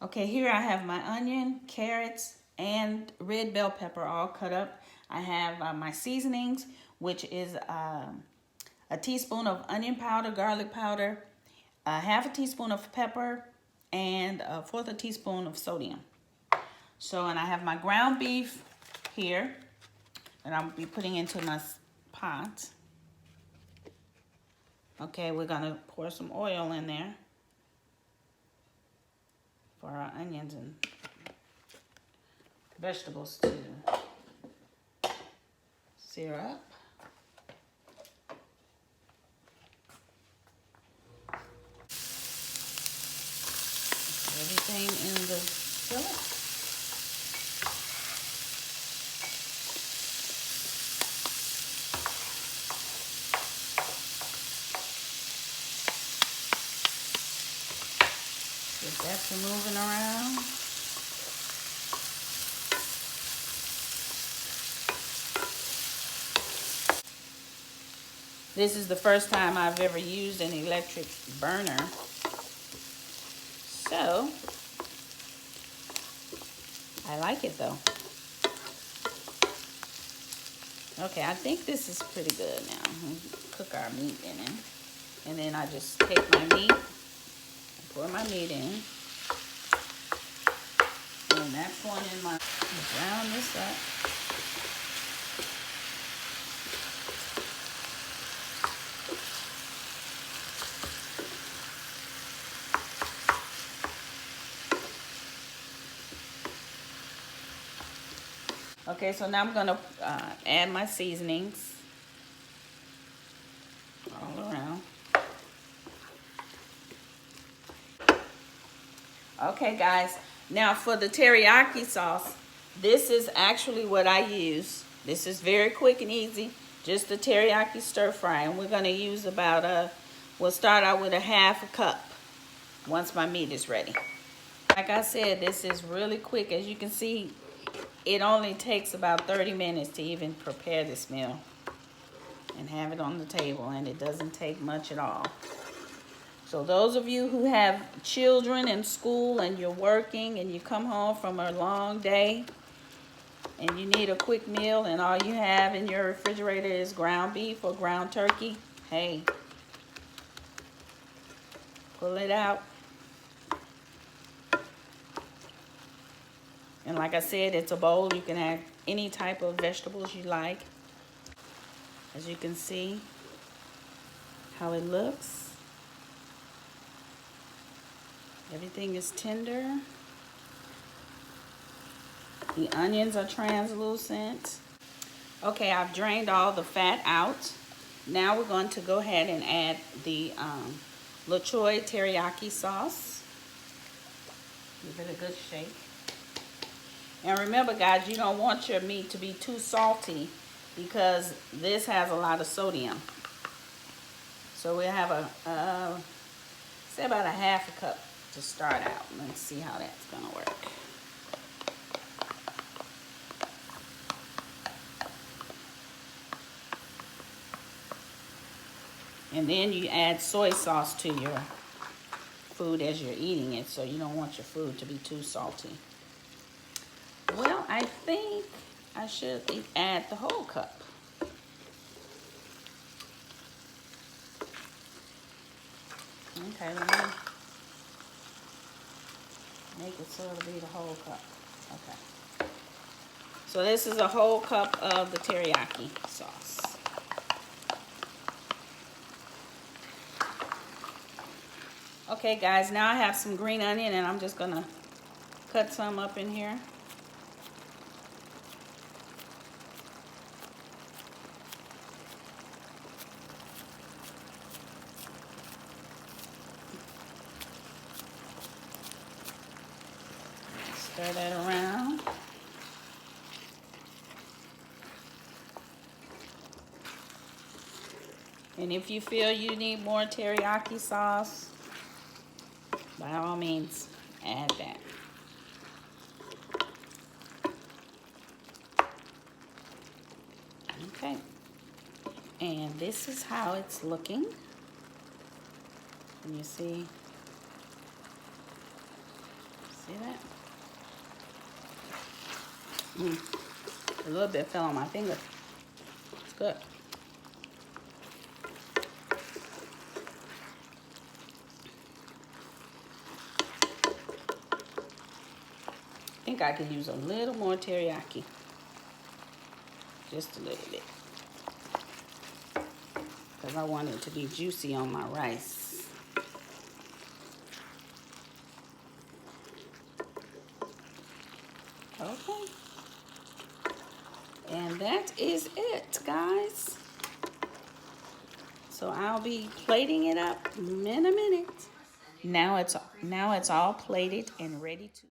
Okay, here I have my onion, carrots, and red bell pepper all cut up. I have my seasonings, which is a teaspoon of onion powder, garlic powder, a half a teaspoon of pepper, and a fourth a teaspoon of sodium. So, and I have my ground beef here that I'll be putting into my pot. Okay, we're gonna pour some oil in there for our onions and vegetables to sear up. Everything in the skillet. Get that to moving around. This is the first time I've ever used an electric burner. So, I like it though. Okay, I think this is pretty good now. We'll cook our meat in it. And then I just take my meat, pour my meat in. And that's going in my, brown this up. Okay, so now I'm gonna add my seasonings all around. Okay, guys, now for the teriyaki sauce, this is actually what I use. This is very quick and easy, just the teriyaki stir fry. And we're gonna use about we'll start out with a half a cup once my meat is ready. Like I said, this is really quick. As you can see, it only takes about 30 minutes to even prepare this meal and have it on the table, and it doesn't take much at all. So those of you who have children in school and you're working and you come home from a long day and you need a quick meal and all you have in your refrigerator is ground beef or ground turkey, hey, pull it out. And like I said, it's a bowl. You can add any type of vegetables you like. As you can see how it looks. Everything is tender. The onions are translucent. Okay, I've drained all the fat out. Now we're going to go ahead and add the LaChoy teriyaki sauce. Give it a good shake. And remember, guys, you don't want your meat to be too salty because this has a lot of sodium. So we have say about a half a cup to start out. Let's see how that's gonna work. And then you add soy sauce to your food as you're eating it, so you don't want your food to be too salty. Well, I think I should add the whole cup. Okay, let me make it so it'll be the whole cup. Okay. So this is a whole cup of the teriyaki sauce. Okay, guys, now I have some green onion and I'm just gonna cut some up in here. Stir that around. And if you feel you need more teriyaki sauce, by all means, add that. Okay. And this is how it's looking. Can you see? See that? A little bit fell on my finger. It's good. I think I could use a little more teriyaki. Just a little bit. Because I want it to be juicy on my rice. Okay. And that is it, guys. So I'll be plating it up in a minute. Now it's all plated and ready to